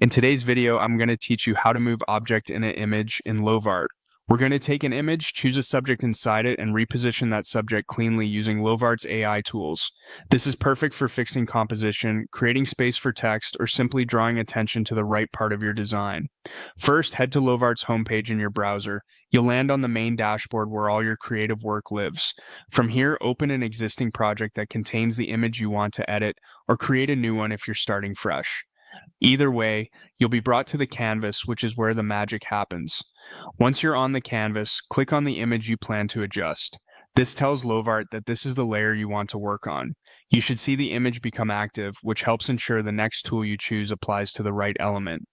In today's video, I'm going to teach you how to move object in an image in Lovart. We're going to take an image, choose a subject inside it, and reposition that subject cleanly using Lovart's AI tools. This is perfect for fixing composition, creating space for text, or simply drawing attention to the right part of your design. First, head to Lovart's homepage in your browser. You'll land on the main dashboard where all your creative work lives. From here, open an existing project that contains the image you want to edit, or create a new one if you're starting fresh. Either way, you'll be brought to the canvas, which is where the magic happens. Once you're on the canvas, click on the image you plan to adjust. This tells Lovart that this is the layer you want to work on. You should see the image become active, which helps ensure the next tool you choose applies to the right element.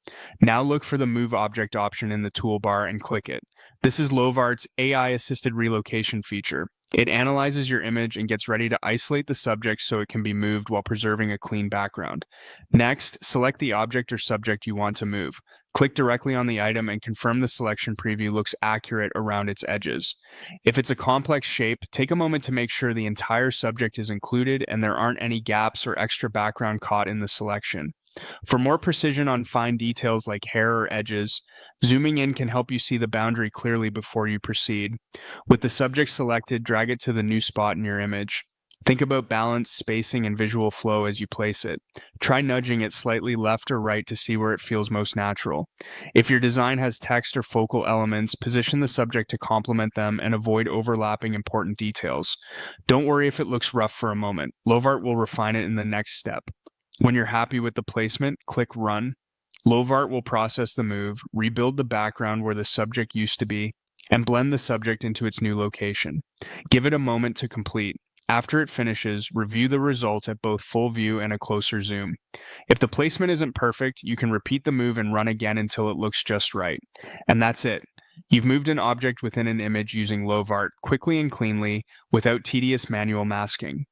Now look for the Move Object option in the toolbar and click it. This is Lovart's AI-assisted relocation feature. It analyzes your image and gets ready to isolate the subject so it can be moved while preserving a clean background. Next, select the object or subject you want to move. Click directly on the item and confirm the selection preview looks accurate around its edges. If it's a complex shape, take a moment to make sure the entire subject is included and there aren't any gaps or extra background caught in the selection. For more precision on fine details like hair or edges, zooming in can help you see the boundary clearly before you proceed. With the subject selected, drag it to the new spot in your image. Think about balance, spacing, and visual flow as you place it. Try nudging it slightly left or right to see where it feels most natural. If your design has text or focal elements, position the subject to complement them and avoid overlapping important details. Don't worry if it looks rough for a moment. Lovart will refine it in the next step. When you're happy with the placement, click Run. Lovart will process the move, rebuild the background where the subject used to be, and blend the subject into its new location. Give it a moment to complete. After it finishes, review the results at both full view and a closer zoom. If the placement isn't perfect, you can repeat the move and run again until it looks just right. And that's it. You've moved an object within an image using Lovart quickly and cleanly without tedious manual masking.